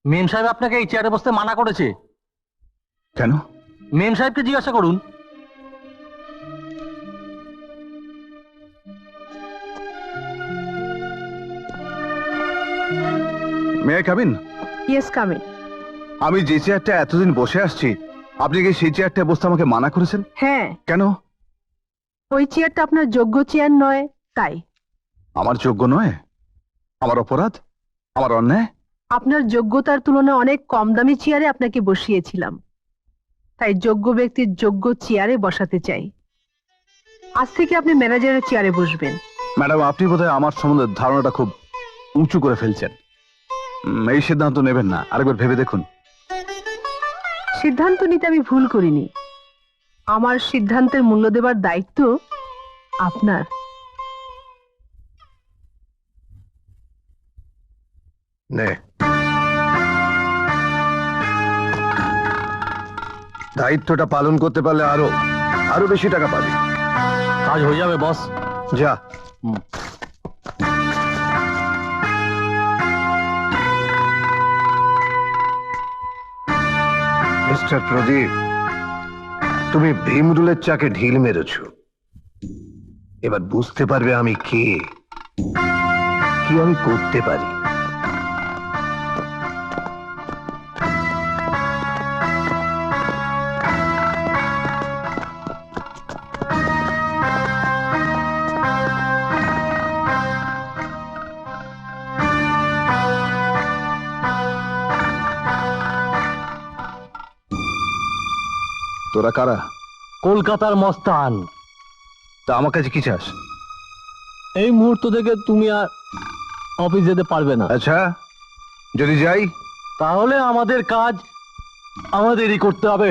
মেম সাহেব আপনাকে এই চেয়ারে বসতে মানা করেছে। কেন? মেম সাহেবকে জিজ্ঞাসা করুন। মেয়ে কামিন। Yes, come in. আমি যে চেয়ারটা এতদিন বসে আসছি, আপনি কি সেই চেয়ারটা বসতে আমাকে মানা করেছেন? হ্যাঁ, কেন? ওই চেয়ারটা আপনার যোগ্য চেয়ার নয়, তাই। আমার যোগ্য নয়? আমার অপরাধ? আমার অন্যায়? আপনার যোগ্যতার তুলনায় অনেক কম দামি চেয়ারে আপনাকে বসিয়েছিলাম, তাই যোগ্য ব্যক্তির যোগ্য চেয়ারে বসাতে চাই। আজ থেকে আপনি ম্যানেজারের চেয়ারে বসবেন। ম্যাডাম, আপনি বোধহয় আমার সম্বন্ধে ধারণাটা খুব উঁচু করে ফেলছেন। এই সিদ্ধান্ত নেবেন না, আরেকবার ভেবে দেখুন। সিদ্ধান্ত নিতে আমি ভুল করিনি। আমার সিদ্ধান্তের মূল্য দেবার দায়িত্ব আপনার। নে, দায়িত্বটা পালন করতে পারলে আরো বেশি টাকা পাবি। কাজ হয়ে যাবে বস। যা। মিস্টার প্রদীপ, তুমি ভীমরুলের চাকে ঢিল মেরেছ। এবার বুঝতে পারবে আমি কে, কি আমি করতে পারি। তোরা কারা? কলকাতার মস্তান। তা আমার কাছে কি চাস? এই মুহূর্ত থেকে তুমি আর অফিস যেতে পারবে না। আচ্ছা, যদি যাই? তাহলে আমাদের কাজ আমাদেরই করতে হবে।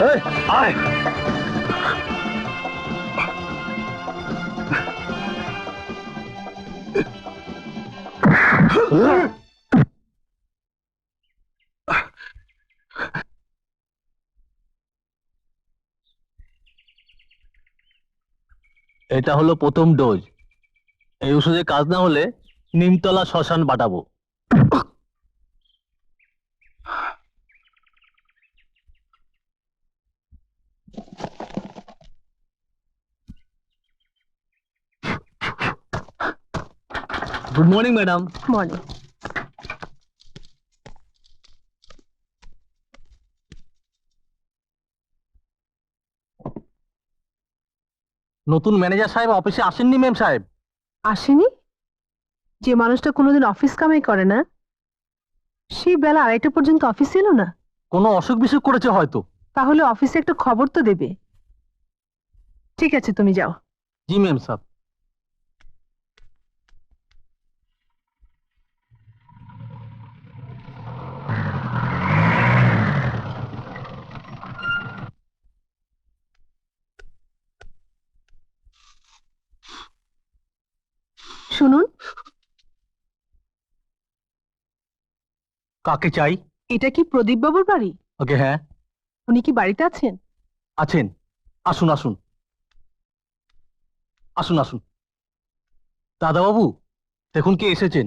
এই, আয়। এটা হলো প্রথম ডোজ। এই ওষুধে কাজ না হলে নিমতলা শ্মশান পাঠাবো। Good morning madam. মর্নিং। নতুন ম্যানেজার সাহেব অফিসে আসেননি ম্যাম সাহেব? আসেনি? যে মানুষটা কোনোদিন অফিস কামাই করে না, সেই বেলা 2:30 পর্যন্ত অফিস এলো না? কোনো অসুখ বিসুখ করেছে হয়তো। তাহলে অফিসে একটা খবর তো দেবে। ঠিক আছে, তুমি যাও। জি ম্যাম সাহেব। শুনুন, কাকে চাই? এটা কি প্রদীপ বাবুর বাড়ি? ওকে, হ্যাঁ উনি কি বাড়িতে আছেন? আছেন। আসুন আসুন আসুন আসুন। দাদা বাবু, দেখুন কে এসেছেন।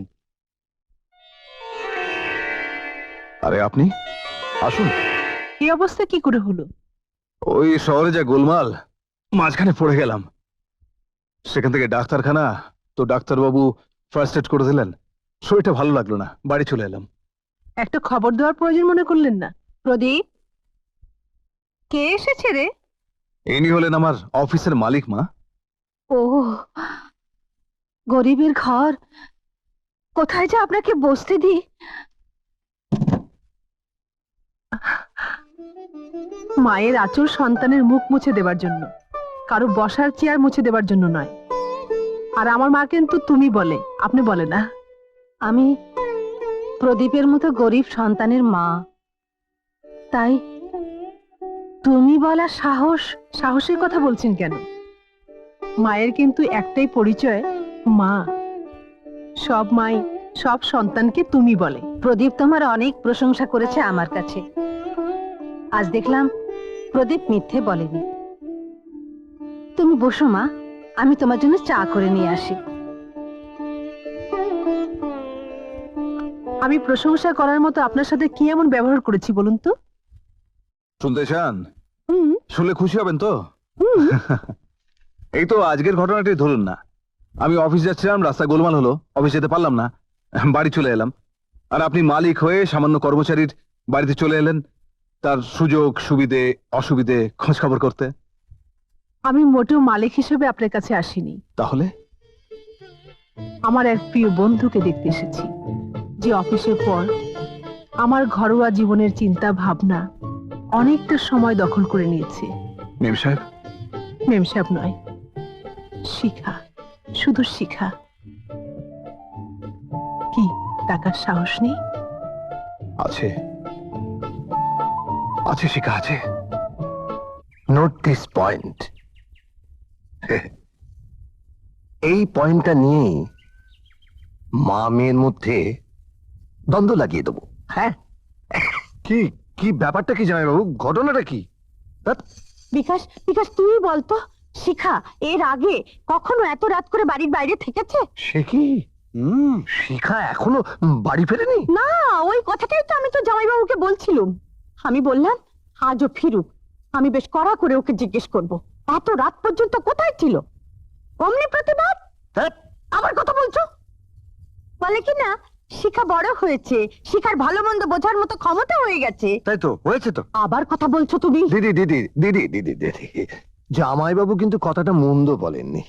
আরে আপনি আসুন। এই অবস্থা কি করে হলো? ওই শহরে যা গোলমাল, মাঝখানে পড়ে গেলাম। সেখান থেকে ডাক্তারখানা, তো ডাক্তারবাবু ফার্স্ট এড করে দিলেন। শরীরটা ভালো লাগলো না, বাড়ি চলে এলাম। একটা খবর দেওয়ার প্রয়োজন মনে করলেন না? প্রদীপ, কে এসেছে রে? ইনি হলেন আমার অফিসের মালিক, মা। ও, গরিবের ঘর, কোথায় যে আপনাকে বসতে দি। মায়ের আঁচল সন্তানের মুখ মুছে দেবার জন্য, কারো বসার চেয়ার মুছে দেবার জন্য নয়। আর আমার মা কিন্তু তুমি বলে, আপনি বলে না। আমি প্রদীপের মতো গরিব সন্তানের মা, তাই তুমি বলা সাহসের কথা বলছেন কেন? মায়ের কিন্তু একটাই পরিচয়, মা। সব মাই সব সন্তানকে তুমি বলে। প্রদীপ তোমার অনেক প্রশংসা করেছে আমার কাছে। আজ দেখলাম প্রদীপ মিথ্যে বলেনি। তুমি বসো মা, আমি তোমার জন্য চা করে নিয়ে আসি। আমি প্রশংসা করার মতো আপনার সাথে কি এমন ব্যবহার করেছি বলুন তো? শুনতে চান? হুম, শুনলে খুশি হবেন তো? হুম। এই তো আজকের ঘটনাটি ধরুন না, আমি অফিস যাচ্ছিলাম, রাস্তা গোলমাল হলো, অফিস যেতে পারলাম না, বাড়ি চলে এলাম। আর আপনি মালিক হয়ে সামান্য কর্মচারীর বাড়িতে চলে এলেন তার সুযোগ সুবিধে অসুবিধে খোঁজ খবর করতে। আমি মোটেও মালিক হিসেবে আপনার কাছে আসিনি। তাহলে আমার এক প্রিয় বন্ধুকে দেখতে এসেছি, যে অফিসের পর আমার ঘরোয়া জীবনের চিন্তা ভাবনা অনেকটা সময় দখল করে নিয়েছে। মেম সাহেব? মেম সাহেব নয়, শিখা, শুধু শিখা। কি টাকার সাহস নেই? আছে, আছে শিখা, আছে। Note this point. এই পয়েন্টটা নিয়েই মা মেয়ের মধ্যে দ্বন্দ্ব লাগিয়ে দেবো। হ্যাঁ, কি কি ব্যাপারটা কি জামাইবাবু, ঘটনাটা কি? বিকাশ, বিকাশ তুই বলতো, শিখা এর আগে কখনো এত রাত করে বাড়ির বাইরে থেকেছে? সে কি শিখা এখনো বাড়ি ফেরেনি? না, ওই কথাটাই তো আমি তো জামাইবাবুকে বলছিলাম। আমি বললাম আজও ফিরুক, আমি বেশ কড়া করে ওকে জিজ্ঞেস করব এত রাত পর্যন্ত কোথায় ছিল। অমনি প্রতিবাদ, আবার কথা বলছো। বলে কি না শিখা বড় হয়েছে, শিখার ভালো মন্দ বোঝার মতো ক্ষমতা হয়ে গেছে। তাই তো হয়েছে তো। আবার কথা বলছো তুমি। দিদি দিদি দিদি দিদি দিদি, জামাইবাবু কিন্তু কথাটা মন্দ বলেননি।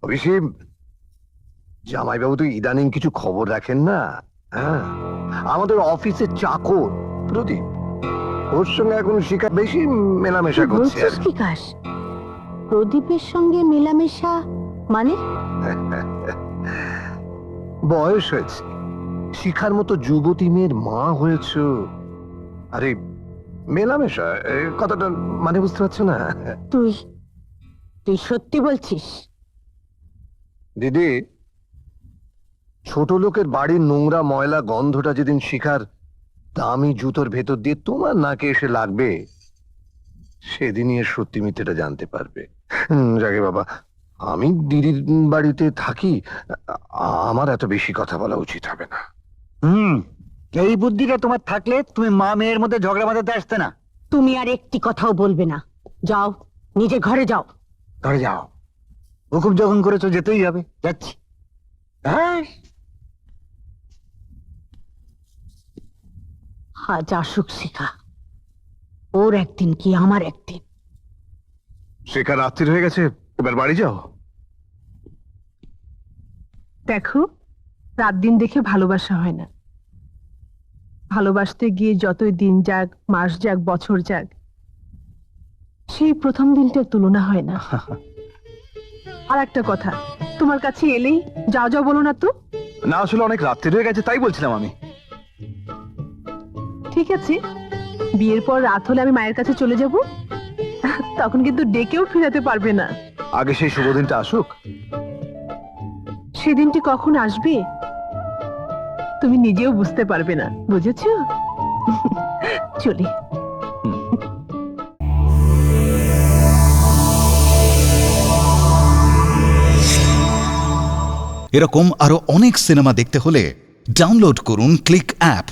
অবশ্যই জামাইবাবু তো ইদানিং কিছু খবর রাখেন না। হ্যাঁ, আমাদের অফিসের চাকর প্রদীপ, ওর সঙ্গে এখন শিখা বেশি মেলামেশা কি করছে। বলছিস বিকাশ? প্রদীপের সঙ্গে মেলামেশা মানে? বয়স হয়েছে, শিখার মতো যুবতী মেয়ের মা হয়েছ, আরে মেলামেশা কথাটা মানে বুঝতে পারছো না? তুই তুই সত্যি বলছিস? দিদি, ছোট লোকের বাড়ির নোংরা ময়লা গন্ধটা যেদিন শিখার দামি জুতোর ভেতর দিয়ে তোমার নাকে এসে লাগবে, সেদিনই এর সত্যি মিথ্যেটা জানতে পারবে। যাকে বাবা, আমি দিদির বাড়িতে থাকি, আমার এত বেশি কথা বলা উচিত হবে না। এই বুদ্ধিটা তোমার থাকলে তুমি মা মেয়ের মধ্যে ঝগড়া বাঁধাতে আসতে না। তুমি আর একটি কথাও বলবে না। যাও, নিজে ঘরে যাও। ধরে যাও, হুকুম যখন করেছো যেতেই হবে। যাচ্ছি। হ্যাঁ, আজ আসুক শিখা, ওর একদিন কি আমার একদিন। শিখা রাত্রি হয়ে গেছে, এবার বাড়ি যাও। দেখো, রাত দিন দেখে ভালোবাসা হয় না। ভালোবাসতে গিয়ে যতই দিন যাক, মাস যাক, বছর যাক, সেই প্রথম দিনটার তুলনা হয় না। আর একটা কথা, তোমার কাছে এলেই যাও যাও বলো না তো। না, আসলে অনেক রাত্রি হয়ে গেছে, তাই বলছিলাম আমি। ঠিক আছে, বিয়ের পর রাত হলে আমি মায়ের কাছে চলে যাব, তখন কিন্তু ডেকেও ফিরাতে পারবে না। আগে সেই শুভ দিনটা আসুক। সেদিনটি কখন আসবে তুমি নিজেও বুঝতে পারবে না, বুঝেছো? চলি। এরকম আরো অনেক সিনেমা দেখতে হলে ডাউনলোড করুন ক্লিক অ্যাপ।